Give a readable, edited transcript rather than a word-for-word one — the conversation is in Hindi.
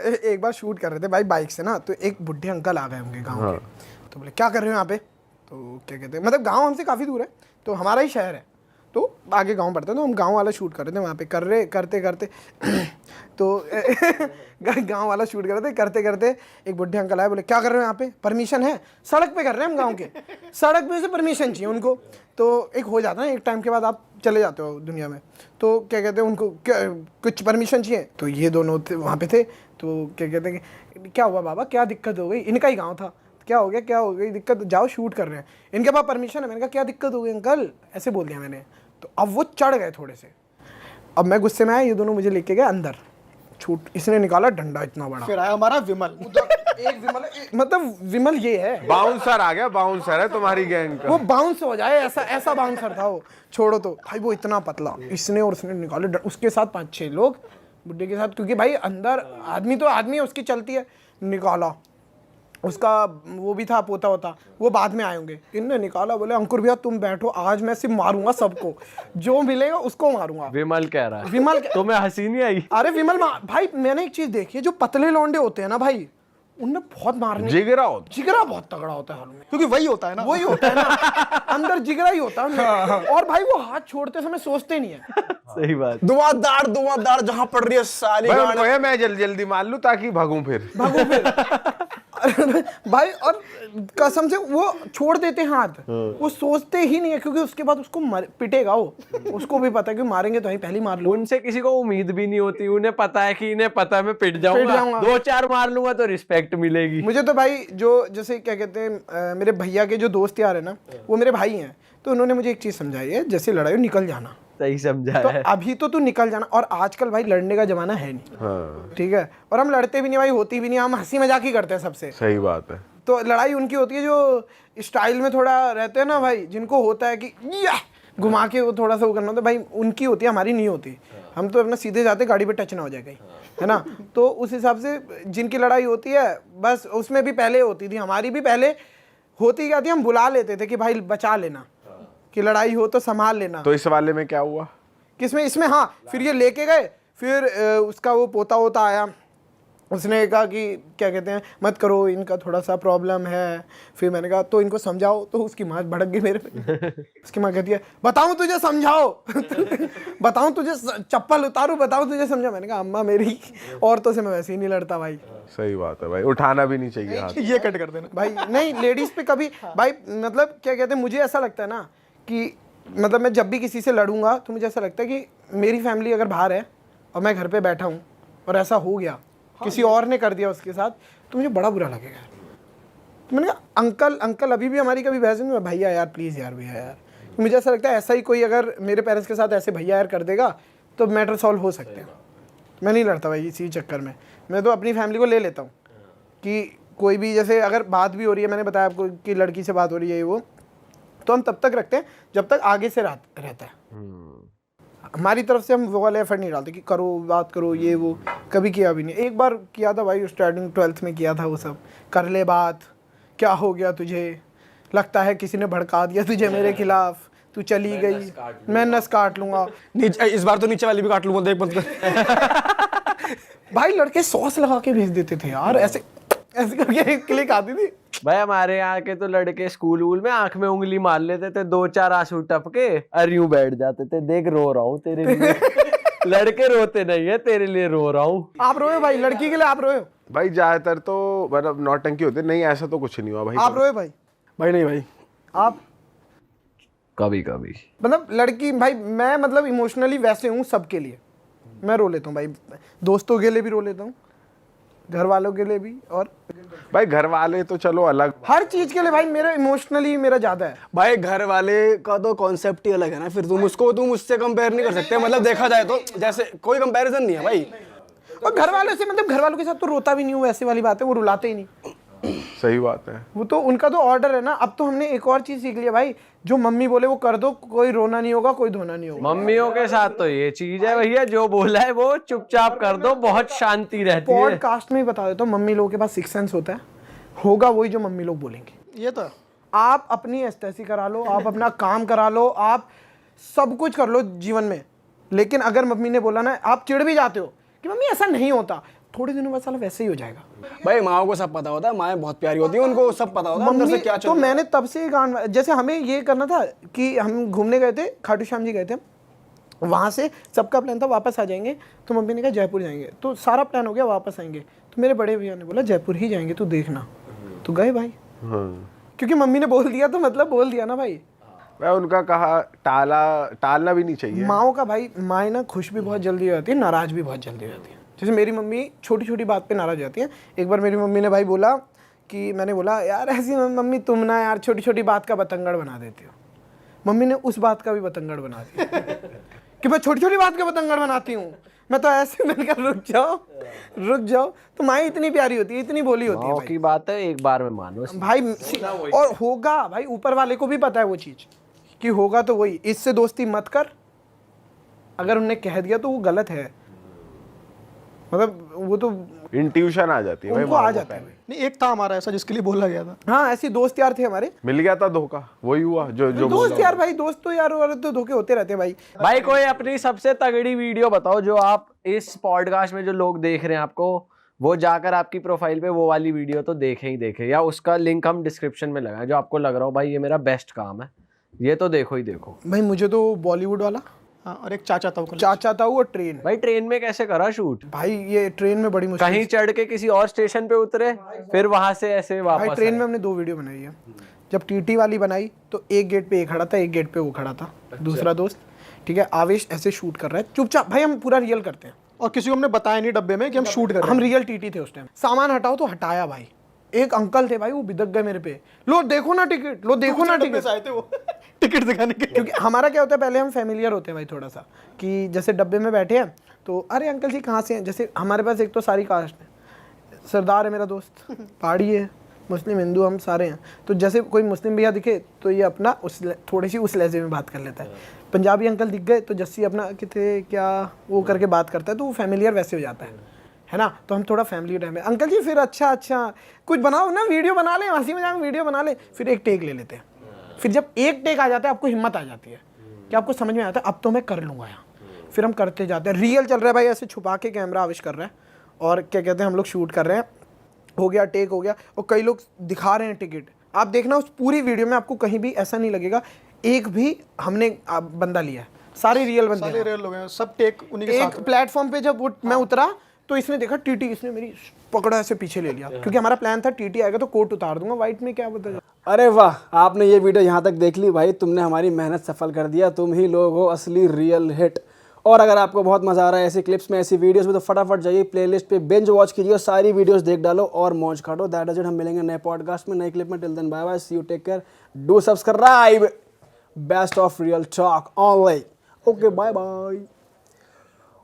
एक बार शूट कर रहे थे भाई बाइक से ना, तो एक बुढ़े अंकल आ गए होंगे गाँव के, तो बोले क्या कर रहे हो यहाँ पे, तो क्या कहते हैं, मतलब गाँव हमसे काफ़ी दूर है, तो हमारा ही शहर है, तो आगे गांव पड़ता है, तो हम गांव वाला शूट कर रहे थे वहाँ पे, करते करते तो गांव वाला शूट कर रहे थे, करते करते एक बुढ़े अंकल आए, बोले क्या कर रहे हो यहाँ पे, परमिशन है, सड़क पे कर रहे हैं हम गांव के, सड़क पे से परमिशन चाहिए उनको, तो एक हो जाता है एक टाइम के बाद आप चले जाते हो दुनिया में, तो क्या कहते हैं उनको क्या कुछ परमिशन चाहिए, तो ये दोनों वहाँ पे थे, तो क्या कहते हैं कि क्या हुआ बाबा, क्या दिक्कत हो गई, इनका ही गाँव था, क्या हो गया, क्या हो गई दिक्कत, जाओ शूट कर रहे हैं, इनके पास परमिशन है, मैंने कहा क्या दिक्कत हो गई अंकल, ऐसे बोल दिया मैंने, तो अब वो चढ़ गए थोड़े से, अब मैं गुस्से में आया, ये दोनों मुझे लेके गए अंदर, छूट इसने निकाला डंडा इतना बड़ा, फिर आया हमारा विमल, एक विमल मतलब विमल ये है, बाउंसर आ गया, बाउंसर है तुम्हारी गैंग का, वो बाउंस हो जाए ऐसा बाउंसर था वो, छोड़ो तो भाई वो इतना पतला, इसने और उसने निकाले, उसके साथ 5-6 लोग बुड्ढे के साथ, क्योंकि भाई अंदर आदमी तो आदमी है, उसकी चलती है, निकाला, उसका वो भी था पोता होता, वो बाद में आए होंगे, इनने निकाला, बोले अंकुर भैया तुम बैठो, आज मैं सिर्फ मारूंगा सबको, जो मिलेगा उसको मारूंगा। विमल कह रहा है, विमल तुम्हें हंसी नहीं आई? अरे विमल भाई मैंने एक चीज देखी है, जो पतले लौंडे होते हैं ना भाई, उनमें बहुत मारने, जिगरा बहुत तगड़ा होता है हाल में, क्योंकि वही होता है ना, वही होता है ना, अंदर जिगरा ही होता है उनमें, और भाई वो हाथ छोड़ते समय सोचते नहीं है। सही बात। धुआंधार जहां पड़ रही है साली भाई उनको है मैं जल्दी जल्दी मार लूं ताकि भागूं फिर भाई, और कसम से वो छोड़ देते हैं हाथ, वो सोचते ही नहीं है, क्योंकि उसके बाद उसको पिटेगा वो, उसको भी पता है कि मारेंगे तो ही पहली मार लो, उनसे किसी को उम्मीद भी नहीं होती, उन्हें पता है कि इन्हें पता है मैं पिट जाऊंगा, 2-4 मार लूंगा तो रिस्पेक्ट मिलेगी। मुझे तो भाई जो जैसे क्या कहते हैं मेरे भैया के जो दोस्त यार है ना, वो मेरे भाई हैं, तो उन्होंने मुझे एक चीज समझाई है, जैसे लड़ाई हो निकल जाना, सही समझा तो है। अभी तो तू निकल जाना, और आजकल भाई लड़ने का जमाना है नहीं, ठीक है, और हम लड़ते भी नहीं भाई, होती भी नहीं, हम हंसी मजाक ही करते हैं सबसे, सही बात है, तो लड़ाई उनकी होती है जो स्टाइल में थोड़ा रहते हैं ना भाई, जिनको होता है कि घुमा के वो थोड़ा सा वो करना होता है भाई, उनकी होती है, हमारी नहीं होती, हम तो अपना सीधे जाते गाड़ी पे टच ना हो जाए कहीं, है ना, तो उस हिसाब से जिनकी लड़ाई होती है बस, उसमें भी पहले होती थी, हमारी भी पहले होती क्या थी, हम बुला लेते थे कि भाई बचा लेना, कि लड़ाई हो तो संभाल लेना। तो इस वाले में क्या हुआ, किसमें, इसमें हाँ, फिर ये लेके गए, फिर उसका वो पोता होता आया, उसने कहा कि क्या कहते हैं मत करो, इनका थोड़ा सा प्रॉब्लम है, फिर मैंने कहा तो इनको समझाओ, तो उसकी माँ भड़क गई मेरे पे उसकी माँ कहती है बताऊं तुझे समझाओ बताऊं तुझे चप्पल उतारूं, बताऊं तुझे समझाओ, मैंने कहा अम्मा मेरी औरतों से मैं वैसे ही नहीं लड़ता भाई। सही बात है भाई, उठाना भी नहीं चाहिए हाथ, ये कट कर देना भाई, नहीं लेडीज पे कभी भाई, मतलब क्या कहते हैं, मुझे ऐसा लगता है ना कि मतलब मैं जब भी किसी से लड़ूंगा तो मुझे ऐसा लगता है कि मेरी फैमिली अगर बाहर है और मैं घर पे बैठा हूँ और ऐसा हो गया, किसी और ने कर दिया उसके साथ, तो मुझे बड़ा बुरा लगेगा। तो मैंने कहा अंकल अभी भी हमारी कभी बहस नहीं, भैया यार प्लीज़ यार, भैया यार, मुझे ऐसा लगता है ऐसा ही कोई अगर मेरे पेरेंट्स के साथ ऐसे भैया यार कर देगा तो मैटर सॉल्व हो सकते हैं। मैं नहीं लड़ता भाई इसी चक्कर में, मैं तो अपनी फैमिली को ले लेता हूँ कि कोई भी जैसे अगर बात भी हो रही है, मैंने बताया आपको कि लड़की से बात हो रही है वो, तो हम तब तक रखते हैं जब तक आगे से रहता है, हमारी तरफ से हम वो वाले एफर्ट नहीं डालते कि करो बात करो ये वो, कभी किया भी नहीं। एक बार किया था भाई स्टार्टिंग 12th में किया था वो सब, कर ले बात, क्या हो गया तुझे, लगता है किसी ने भड़का दिया तुझे मेरे खिलाफ, तू चली गई, मैं नस काट लूंगा, इस बार तो नीचे वाली भी काट लूंगा, देख मत भाई लड़के सॉस लगा के भेज देते थे यार, ऐसे ऐसे करके क्लिक आती थी भाई। हमारे यहाँ के तो लड़के स्कूल वूल में आंख में उंगली मार लेते थे, 2-4 आंसू टपके और यूं बैठ जाते थे, देख रो रहा हूँ तेरे लिए लड़के रोते नहीं है, तेरे लिए रो रहा हूँ। आप रोए भाई, लड़की के लिए आप रोए भाई ज्यादातर तो मतलब नौटंकी होती है, नहीं ऐसा तो कुछ नहीं हुआ भाई, आप रोए भाई, भाई नहीं भाई, आप कभी कभी मतलब लड़की भाई, मैं मतलब इमोशनली वैसे हूँ सबके लिए, मैं रो लेता हूँ भाई, दोस्तों के लिए भी रो लेता हूँ, घर वालों के लिए भी, और भाई घर वाले तो चलो अलग, हर चीज के लिए भाई मेरा इमोशनली मेरा ज्यादा है भाई घर वाले का तो कॉन्सेप्ट ही अलग है ना, फिर तुम उससे कंपेयर नहीं कर सकते, मतलब देखा जाए तो जैसे कोई कंपैरिजन नहीं है भाई, और घर वालों से मतलब घर वालों के साथ तो रोता भी नहीं हूँ, ऐसी वाली बात है, वो रुलाते ही नहीं, सही बात है, वो तो उनका तो ऑर्डर है ना। अब तो हमने एक और चीज सीख लिया भाई, जो मम्मी बोले वो कर दो, कोई रोना नहीं होगा, कोई धोना नहीं होगा। मम्मियों के साथ तो ये चीज है भैया, जो बोला है वो चुपचाप कर दो, बहुत शांति रहती है। पॉडकास्ट में ही बता देता हूँ, मम्मी लोगों के पास सिक्स सेंस होता है, होगा वही जो मम्मी लोग बोलेंगे। ये तो आप अपनी एस्थेसी करा लो, आप अपना काम करा लो, आप सब कुछ कर लो जीवन में, लेकिन अगर मम्मी ने बोला ना, आप चिढ़ भी जाते हो कि मम्मी ऐसा नहीं होता, थोड़े दिनों बाद साला वैसे ही हो जाएगा। भाई माओ को सब पता होता है, माएँ बहुत प्यारी होती हैं, उनको सब पता होता है अंदर से मम्मी क्या चल तो रहा है। मैंने तब से गान, जैसे हमें ये करना था कि हम घूमने गए थे, खाटू श्याम जी गए थे, वहाँ से सबका प्लान था वापस आ जाएंगे, तो मम्मी ने कहा जयपुर जाएंगे, तो सारा प्लान हो गया वापस आएंगे, तो मेरे बड़े भैया ने बोला जयपुर ही जाएंगे तू देखना, तो गए भाई, क्योंकि मम्मी ने बोल दिया तो मतलब बोल दिया ना भाई। मैं उनका कहा टालना भी नहीं चाहिए। माओ का भाई, माएँ ना खुश भी बहुत जल्दी हो जाती है, नाराज भी बहुत जल्दी हो जाती है। जैसे मेरी मम्मी छोटी छोटी बात पे नाराज हो जाती है। एक बार मेरी मम्मी ने भाई बोला कि, मैंने बोला यार ऐसी मम्मी तुम ना यार छोटी छोटी बात का बतंगड़ बना देती हो। मम्मी ने उस बात का भी बतंगड़ बना दिया कि मैं छोटी छोटी बात का बतंगड़ बनाती हूँ, मैं तो ऐसे, मैंने कहा रुक जाओ। तो माँ इतनी प्यारी होती है, इतनी बोली होती है माँ भाई। की बात है, एक बार में मानो भाई और होगा भाई, ऊपर वाले को भी पता है वो चीज कि होगा, तो वही, इससे दोस्ती मत कर, अगर उनने कह दिया तो वो गलत है, मतलब वो तो इंट्यूशन आ जाती है भाई, उनको आ जाता है भाई। नहीं, एक था हमारा ऐसा जिसके लिए बोला गया था। हाँ ऐसी दोस्त यार थे हमारे, मिल गया था धोखा, वही हुआ जो दोस्त यार भाई, दोस्त तो यार और तो धोखे होते रहते हैं भाई। भाई कोई अपनी सबसे तगड़ी वीडियो बताओ जो आप इस पॉडकास्ट में जो लोग देख रहे हैं आपको, वो जाकर आपकी प्रोफाइल पे वो वाली वीडियो तो देखें ही देखें, या उसका लिंक हम डिस्क्रिप्शन में लगाएं, जो आपको लग रहा हो भाई ये मेरा बेस्ट काम है, ये तो देखो ही देखो। भाई मुझे तो बॉलीवुड वाला हाँ, और एक चाचा था वो चाचा था वो, ट्रेन भाई ट्रेन में कैसे करा शूट? भाई, ये ट्रेन में बड़ी मुश्किल, कहीं चढ़ के किसी और स्टेशन पे उतरे, फिर वहां से ऐसे भाई वापस ट्रेन आए। में हमने 2 वीडियो बनाई है। जब टीटी वाली बनाई तो एक गेट पे ये खड़ा था, एक गेट पे वो खड़ा था, दूसरा दोस्त, ठीक है, आवेश ऐसे शूट कर रहा है चुपचाप, भाई हम पूरा रियल करते हैं, और किसी को हमने बताया नहीं डब्बे में कि हम शूट कर रहे हम रियल टीटी थे उस टाइम। सामान हटाओ तो हटाया भाई, एक अंकल थे भाई वो बिदक गए मेरे पे, लो देखो ना टिकट, लो देखो ना हैं। टिकट, से आए थे वो टिकट दिखाने के लिए। क्योंकि हमारा क्या होता है, पहले हम फैमिलियर होते हैं भाई थोड़ा सा, कि जैसे डब्बे में बैठे हैं तो अरे अंकल जी कहाँ से हैं, जैसे हमारे पास एक तो सारी कास्ट है, सरदार है मेरा दोस्त, पहाड़ी है, मुस्लिम हिंदू हम सारे हैं, तो जैसे कोई मुस्लिम भैया दिखे तो ये अपना उस थोड़ी सी उस लहजे में बात कर लेता है, पंजाबी अंकल दिख गए तो जस्सी अपना कितने क्या वो करके बात करता है, तो वो फैमिलियर वैसे हो जाता है ना, तो हम थोड़ा फैमिली टाइम में, अंकल जी फिर अच्छा कुछ बनाओ ना, वीडियो बना लें, हंसी मजाक में वीडियो बना लें, फिर एक टेक ले लेते हैं। फिर जब एक टेक आ जाता है आपको हिम्मत आ जाती है कि आपको समझ में आता है अब तो मैं कर लूँगा यहाँ, फिर हम करते जाते हैं। रियल चल रहा है भाई, ऐसे छुपा के कैमरा आविश कर रहा है और क्या कहते हैं हम लोग शूट कर रहे हैं, हो गया टेक हो गया, और कई लोग दिखा रहे हैं टिकट, आप देखना उस पूरी वीडियो में आपको कहीं भी ऐसा नहीं लगेगा एक भी हमने बंदा लिया है, सारे रियल बंदे सारे हैं। रियल लोग हैं, सब टेक उन्हीं के एक साथ। प्लेटफॉर्म पे जब मैं उतरा तो इसने देखा टीटी, इसने मेरी पकड़ा ऐसे पीछे ले लिया, क्योंकि हमारा प्लान था टीटी आएगा तो कोट उतार दूंगा, व्हाइट में क्या बता। अरे वाह, आपने ये वीडियो यहाँ तक देख ली भाई, तुमने हमारी मेहनत सफल कर दिया, तुम ही लोग हो असली रियल हिट। और अगर आपको बहुत मजा आ रहा है ऐसी क्लिप्स में, ऐसी वीडियोस में, तो फटाफट जाइए प्लेलिस्ट पे बिंज वॉच कीजिए, सारी वीडियोस देख डालो और मौज काटो। दैट इज इट, हम मिलेंगे नए पॉडकास्ट में, नई क्लिप में। Till then bye bye, see you, take care, do subscribe, best of Real Talk Online. Okay bye bye.